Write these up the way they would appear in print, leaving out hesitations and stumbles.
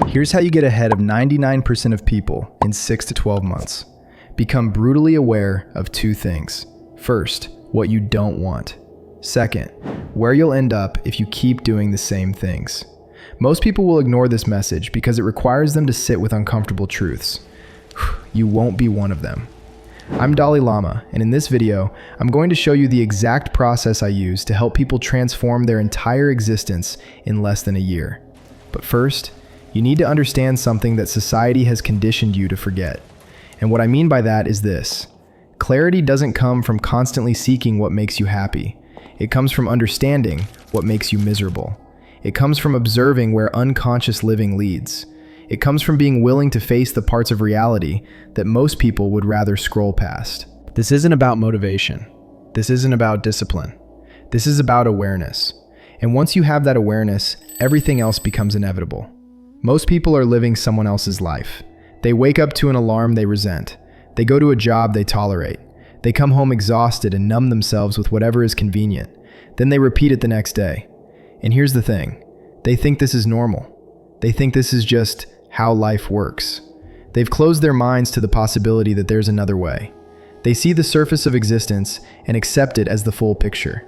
Here's how you get ahead of 99% of people in 6 to 12 months. Become brutally aware of two things. First, what you don't want. Second, where you'll end up if you keep doing the same things. Most people will ignore this message because it requires them to sit with uncomfortable truths. You won't be one of them. I'm Dalai Lama, and in this video, I'm going to show you the exact process I use to help people transform their entire existence in less than a year. But first, you need to understand something that society has conditioned you to forget. And what I mean by that is this. Clarity doesn't come from constantly seeking what makes you happy. It comes from understanding what makes you miserable. It comes from observing where unconscious living leads. It comes from being willing to face the parts of reality that most people would rather scroll past. This isn't about motivation. This isn't about discipline. This is about awareness. And once you have that awareness, everything else becomes inevitable. Most people are living someone else's life. They wake up to an alarm they resent. They go to a job they tolerate. They come home exhausted and numb themselves with whatever is convenient. Then they repeat it the next day. And here's the thing. They think this is normal. They think this is just how life works. They've closed their minds to the possibility that there's another way. They see the surface of existence and accept it as the full picture.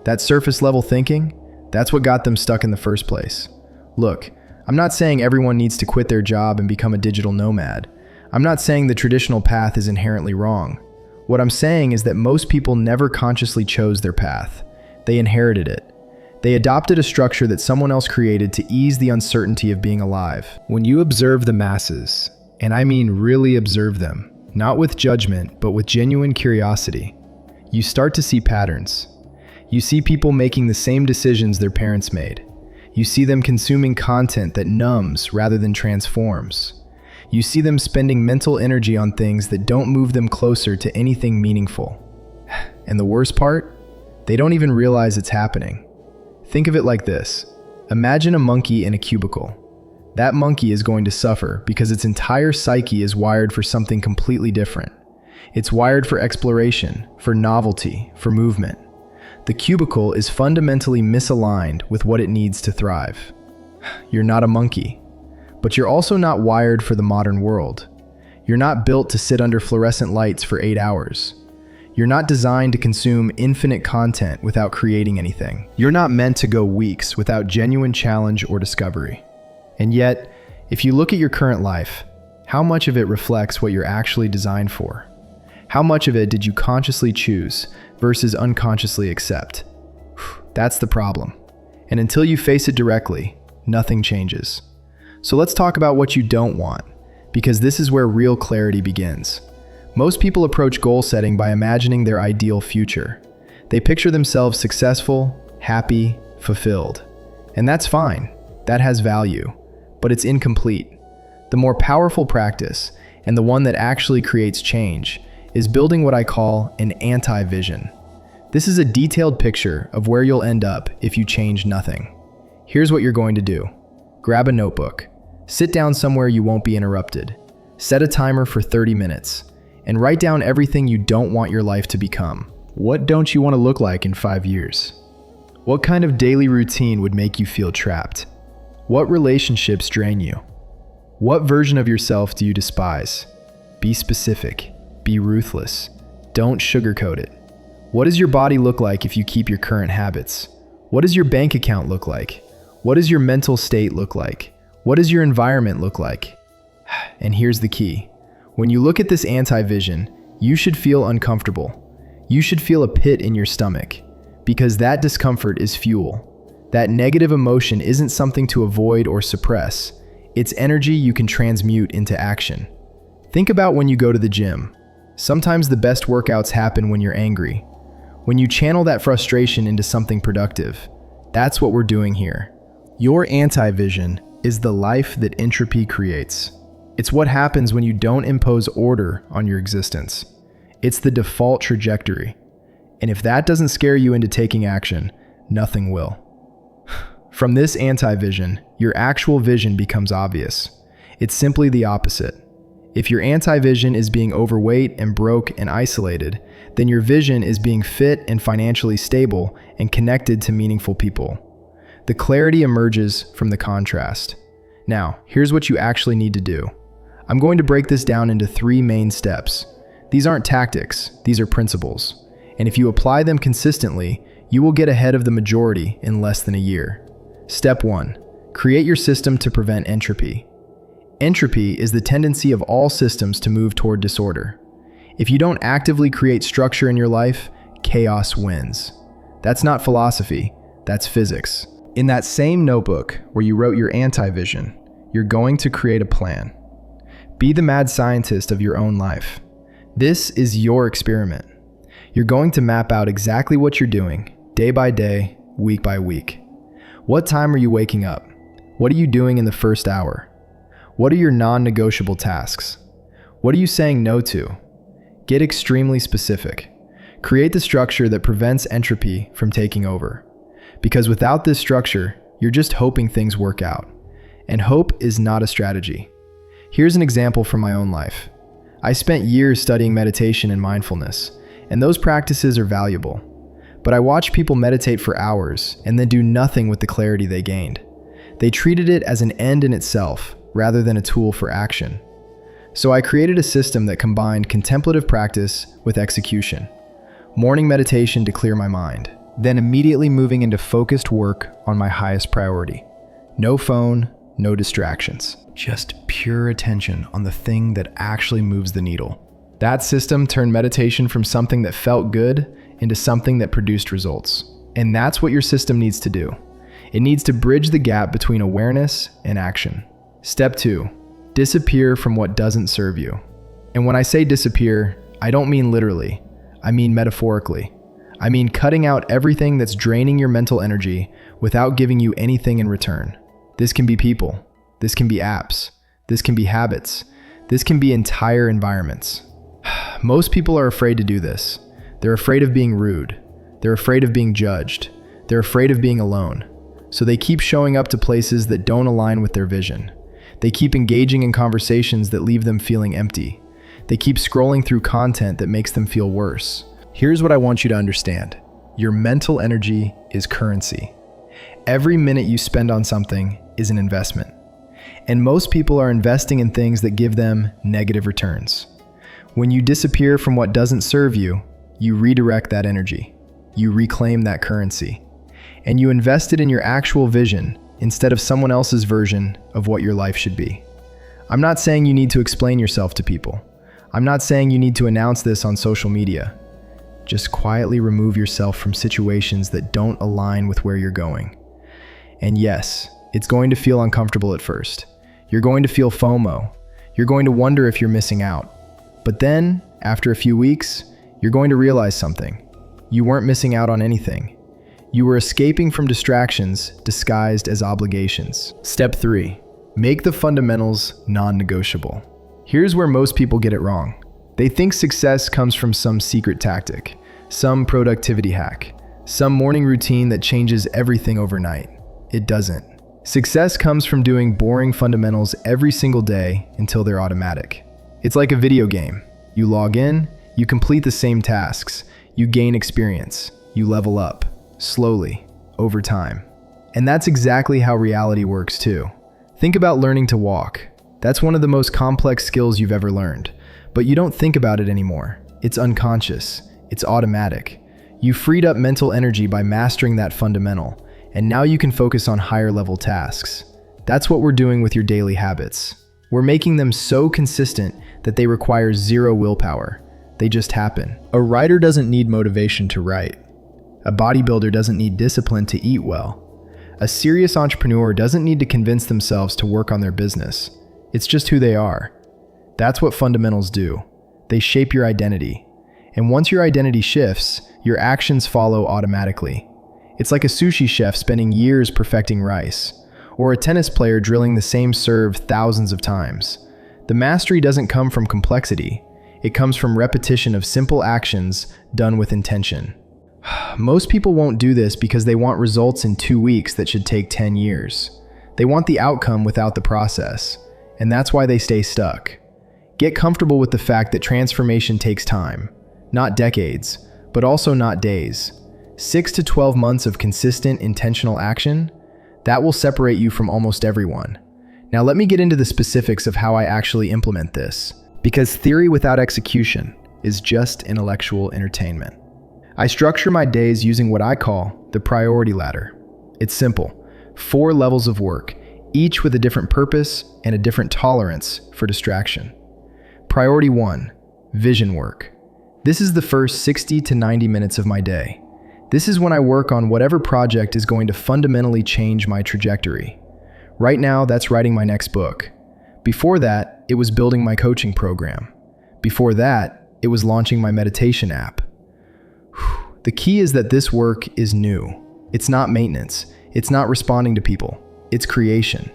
That surface level thinking, that's what got them stuck in the first place. Look, I'm not saying everyone needs to quit their job and become a digital nomad. I'm not saying the traditional path is inherently wrong. What I'm saying is that most people never consciously chose their path. They inherited it. They adopted a structure that someone else created to ease the uncertainty of being alive. When you observe the masses, and I mean really observe them, not with judgment, but with genuine curiosity, you start to see patterns. You see people making the same decisions their parents made. You see them consuming content that numbs rather than transforms. You see them spending mental energy on things that don't move them closer to anything meaningful. And the worst part? They don't even realize it's happening. Think of it like this. Imagine a monkey in a cubicle. That monkey is going to suffer because its entire psyche is wired for something completely different. It's wired for exploration, for novelty, for movement. The cubicle is fundamentally misaligned with what it needs to thrive. You're not a monkey, but you're also not wired for the modern world. You're not built to sit under fluorescent lights for 8 hours. You're not designed to consume infinite content without creating anything. You're not meant to go weeks without genuine challenge or discovery. And yet, if you look at your current life, how much of it reflects what you're actually designed for? How much of it did you consciously choose versus unconsciously accept? That's the problem. And until you face it directly, nothing changes. So let's talk about what you don't want, because this is where real clarity begins. Most people approach goal setting by imagining their ideal future. They picture themselves successful, happy, fulfilled. And that's fine. That has value. But it's incomplete. The more powerful practice, and the one that actually creates change, is building what I call an anti-vision. This is a detailed picture of where you'll end up if you change nothing. Here's what you're going to do. Grab a notebook. Sit down somewhere you won't be interrupted. Set a timer for 30 minutes. And write down everything you don't want your life to become. What don't you want to look like in 5 years? What kind of daily routine would make you feel trapped? What relationships drain you? What version of yourself do you despise? Be specific. Be ruthless. Don't sugarcoat it. What does your body look like if you keep your current habits? What does your bank account look like? What does your mental state look like? What does your environment look like? And here's the key. When you look at this anti-vision, you should feel uncomfortable. You should feel a pit in your stomach, because that discomfort is fuel. That negative emotion isn't something to avoid or suppress. It's energy you can transmute into action. Think about when you go to the gym. Sometimes the best workouts happen when you're angry. When you channel that frustration into something productive. That's what we're doing here. Your anti-vision is the life that entropy creates. It's what happens when you don't impose order on your existence. It's the default trajectory. And if that doesn't scare you into taking action, nothing will. From this anti-vision, your actual vision becomes obvious. It's simply the opposite. If your anti-vision is being overweight and broke and isolated, then your vision is being fit and financially stable and connected to meaningful people. The clarity emerges from the contrast. Now, here's what you actually need to do. I'm going to break this down into 3 main steps. These aren't tactics, these are principles. And if you apply them consistently, you will get ahead of the majority in less than a year. Step 1. Create your system to prevent entropy. Entropy is the tendency of all systems to move toward disorder. If you don't actively create structure in your life, chaos wins. That's not philosophy, that's physics. In that same notebook where you wrote your anti-vision, you're going to create a plan. Be the mad scientist of your own life. This is your experiment. You're going to map out exactly what you're doing, day by day, week by week. What time are you waking up? What are you doing in the first hour? What are your non-negotiable tasks? What are you saying no to? Get extremely specific. Create the structure that prevents entropy from taking over. Because without this structure, you're just hoping things work out. And hope is not a strategy. Here's an example from my own life. I spent years studying meditation and mindfulness, and those practices are valuable. But I watched people meditate for hours and then do nothing with the clarity they gained. They treated it as an end in itself, rather than a tool for action. So I created a system that combined contemplative practice with execution. Morning meditation to clear my mind, then immediately moving into focused work on my highest priority. No phone, no distractions. Just pure attention on the thing that actually moves the needle. That system turned meditation from something that felt good into something that produced results. And that's what your system needs to do. It needs to bridge the gap between awareness and action. Step 2, disappear from what doesn't serve you. And when I say disappear, I don't mean literally, I mean metaphorically. I mean cutting out everything that's draining your mental energy without giving you anything in return. This can be people, this can be apps, this can be habits, this can be entire environments. Most people are afraid to do this. They're afraid of being rude. They're afraid of being judged. They're afraid of being alone. So they keep showing up to places that don't align with their vision. They keep engaging in conversations that leave them feeling empty. They keep scrolling through content that makes them feel worse. Here's what I want you to understand. Your mental energy is currency. Every minute you spend on something is an investment. And most people are investing in things that give them negative returns. When you disappear from what doesn't serve you, you redirect that energy. You reclaim that currency. And you invest it in your actual vision instead of someone else's version of what your life should be. I'm not saying you need to explain yourself to people. I'm not saying you need to announce this on social media. Just quietly remove yourself from situations that don't align with where you're going. And yes, it's going to feel uncomfortable at first. You're going to feel FOMO. You're going to wonder if you're missing out. But then, after a few weeks, you're going to realize something. You weren't missing out on anything. You were escaping from distractions disguised as obligations. Step 3. Make the fundamentals non-negotiable. Here's where most people get it wrong. They think success comes from some secret tactic, some productivity hack, some morning routine that changes everything overnight. It doesn't. Success comes from doing boring fundamentals every single day until they're automatic. It's like a video game. You log in, you complete the same tasks, you gain experience, you level up. Slowly, over time. And that's exactly how reality works too. Think about learning to walk. That's one of the most complex skills you've ever learned. But you don't think about it anymore. It's unconscious. It's automatic. You freed up mental energy by mastering that fundamental, and now you can focus on higher level tasks. That's what we're doing with your daily habits. We're making them so consistent that they require zero willpower. They just happen. A writer doesn't need motivation to write. A bodybuilder doesn't need discipline to eat well. A serious entrepreneur doesn't need to convince themselves to work on their business. It's just who they are. That's what fundamentals do. They shape your identity. And once your identity shifts, your actions follow automatically. It's like a sushi chef spending years perfecting rice, or a tennis player drilling the same serve thousands of times. The mastery doesn't come from complexity. It comes from repetition of simple actions done with intention. Most people won't do this because they want results in 2 weeks that should take 10 years. They want the outcome without the process, and that's why they stay stuck. Get comfortable with the fact that transformation takes time, not decades, but also not days. 6 to 12 months of consistent, intentional action, that will separate you from almost everyone. Now let me get into the specifics of how I actually implement this, because theory without execution is just intellectual entertainment. I structure my days using what I call the priority ladder. It's simple, 4 levels of work, each with a different purpose and a different tolerance for distraction. Priority 1, vision work. This is the first 60 to 90 minutes of my day. This is when I work on whatever project is going to fundamentally change my trajectory. Right now, that's writing my next book. Before that, it was building my coaching program. Before that, it was launching my meditation app. The key is that this work is new. It's not maintenance. It's not responding to people. It's creation.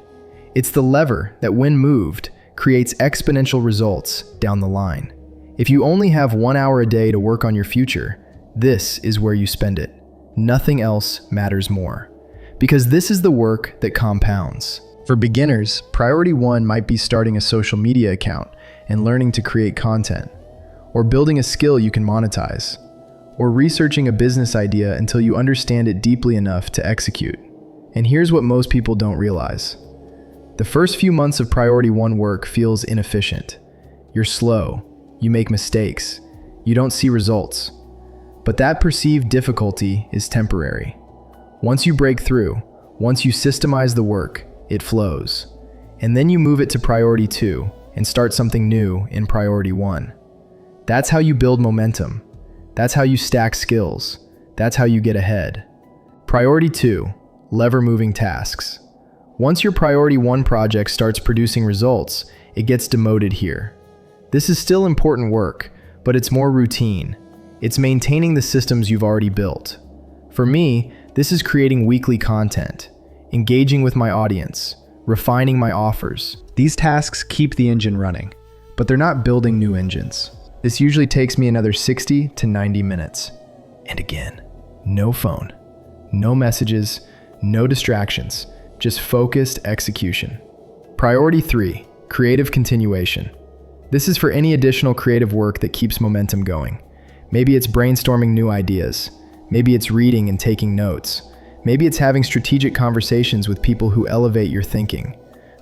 It's the lever that, when moved, creates exponential results down the line. If you only have 1 hour a day to work on your future, this is where you spend it. Nothing else matters more. Because this is the work that compounds. For beginners, priority 1 might be starting a social media account and learning to create content, or building a skill you can monetize, or researching a business idea until you understand it deeply enough to execute. And here's what most people don't realize. The first few months of priority 1 work feels inefficient. You're slow, you make mistakes, you don't see results. But that perceived difficulty is temporary. Once you break through, once you systemize the work, it flows. And then you move it to priority 2 and start something new in priority 1. That's how you build momentum. That's how you stack skills. That's how you get ahead. Priority 2, lever moving tasks. Once your priority 1 project starts producing results, it gets demoted here. This is still important work, but it's more routine. It's maintaining the systems you've already built. For me, this is creating weekly content, engaging with my audience, refining my offers. These tasks keep the engine running, but they're not building new engines. This usually takes me another 60 to 90 minutes. And again, no phone, no messages, no distractions, just focused execution. Priority 3, creative continuation. This is for any additional creative work that keeps momentum going. Maybe it's brainstorming new ideas. Maybe it's reading and taking notes. Maybe it's having strategic conversations with people who elevate your thinking.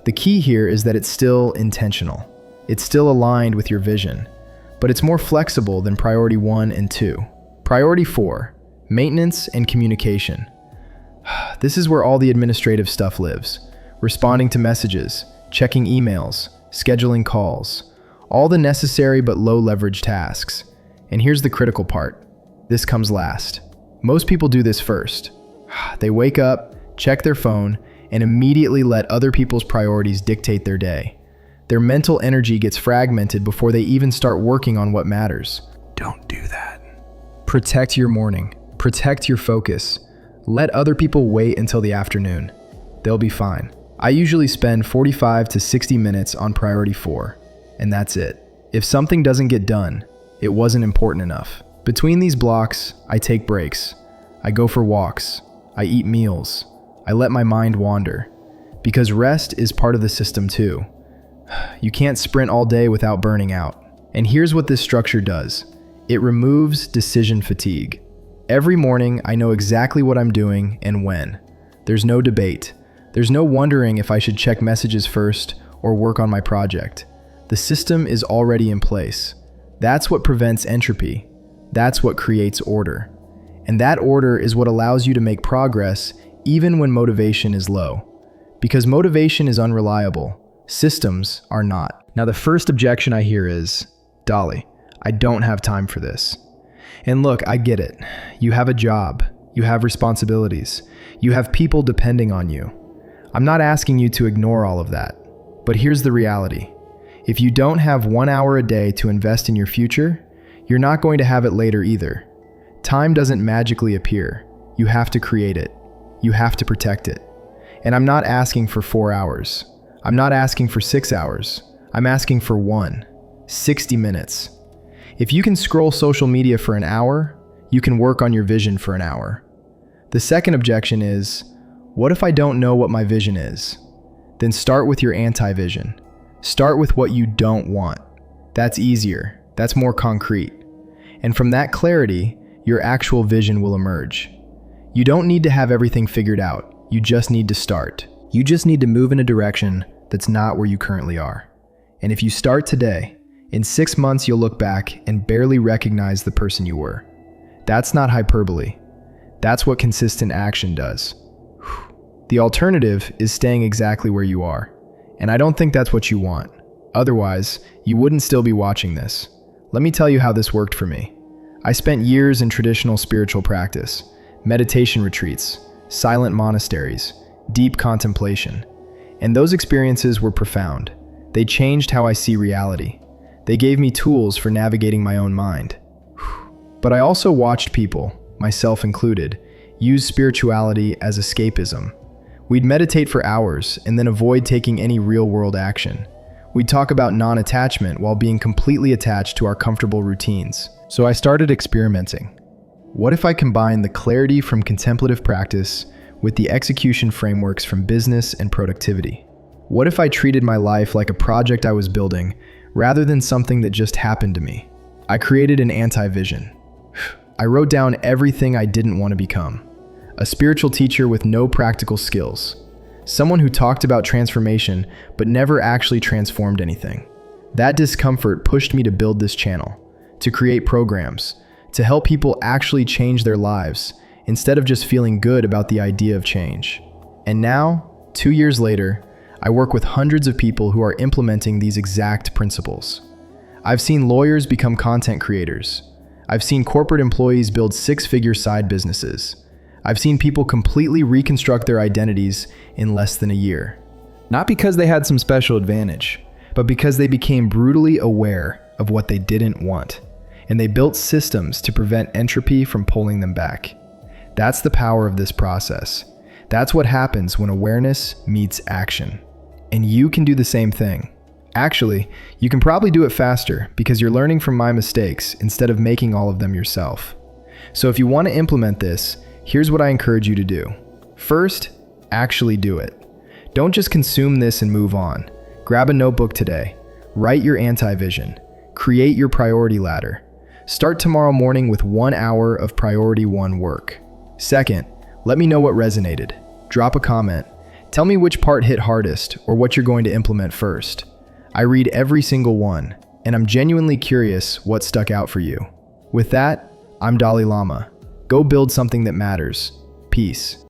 The key here is that it's still intentional. It's still aligned with your vision, but it's more flexible than priority 1 and 2. Priority 4, maintenance and communication. This is where all the administrative stuff lives. Responding to messages, checking emails, scheduling calls, all the necessary but low leverage tasks. And here's the critical part. This comes last. Most people do this first. They wake up, check their phone, and immediately let other people's priorities dictate their day. Their mental energy gets fragmented before they even start working on what matters. Don't do that. Protect your morning. Protect your focus. Let other people wait until the afternoon. They'll be fine. I usually spend 45 to 60 minutes on priority 4, and that's it. If something doesn't get done, it wasn't important enough. Between these blocks, I take breaks. I go for walks. I eat meals. I let my mind wander. Because rest is part of the system too. You can't sprint all day without burning out. And here's what this structure does. It removes decision fatigue. Every morning, I know exactly what I'm doing and when. There's no debate. There's no wondering if I should check messages first or work on my project. The system is already in place. That's what prevents entropy. That's what creates order. And that order is what allows you to make progress even when motivation is low. Because motivation is unreliable, systems are not. Now the first objection I hear is, Dolly, I don't have time for this. And look, I get it. You have a job, you have responsibilities, you have people depending on you. I'm not asking you to ignore all of that. But here's the reality. If you don't have 1 hour a day to invest in your future, you're not going to have it later either. Time doesn't magically appear. You have to create it. You have to protect it. And I'm not asking for 4 hours. I'm not asking for 6 hours. I'm asking for 60 minutes. If you can scroll social media for an hour, you can work on your vision for an hour. The second objection is, what if I don't know what my vision is? Then start with your anti-vision. Start with what you don't want. That's easier. That's more concrete. And from that clarity, your actual vision will emerge. You don't need to have everything figured out. You just need to start. You just need to move in a direction that's not where you currently are. And if you start today, in 6 months you'll look back and barely recognize the person you were. That's not hyperbole. That's what consistent action does. The alternative is staying exactly where you are. And I don't think that's what you want. Otherwise, you wouldn't still be watching this. Let me tell you how this worked for me. I spent years in traditional spiritual practice, meditation retreats, silent monasteries, deep contemplation. And those experiences were profound. They changed how I see reality. They gave me tools for navigating my own mind. But I also watched people, myself included, use spirituality as escapism. We'd meditate for hours and then avoid taking any real-world action. We'd talk about non-attachment while being completely attached to our comfortable routines. So I started experimenting. What if I combined the clarity from contemplative practice with the execution frameworks from business and productivity? What if I treated my life like a project I was building rather than something that just happened to me? I created an anti-vision. I wrote down everything I didn't want to become. A spiritual teacher with no practical skills. Someone who talked about transformation but never actually transformed anything. That discomfort pushed me to build this channel, to create programs, to help people actually change their lives instead of just feeling good about the idea of change. And now, 2 years later, I work with hundreds of people who are implementing these exact principles. I've seen lawyers become content creators. I've seen corporate employees build 6-figure side businesses. I've seen people completely reconstruct their identities in less than a year. Not because they had some special advantage, but because they became brutally aware of what they didn't want. And they built systems to prevent entropy from pulling them back. That's the power of this process. That's what happens when awareness meets action. And you can do the same thing. Actually, you can probably do it faster because you're learning from my mistakes instead of making all of them yourself. So if you want to implement this, here's what I encourage you to do. First, actually do it. Don't just consume this and move on. Grab a notebook today. Write your anti-vision. Create your priority ladder. Start tomorrow morning with 1 hour of priority 1 work. Second, let me know what resonated. Drop a comment. Tell me which part hit hardest or what you're going to implement first. I read every single one, and I'm genuinely curious what stuck out for you. With that, I'm Dalai Lama. Go build something that matters. Peace.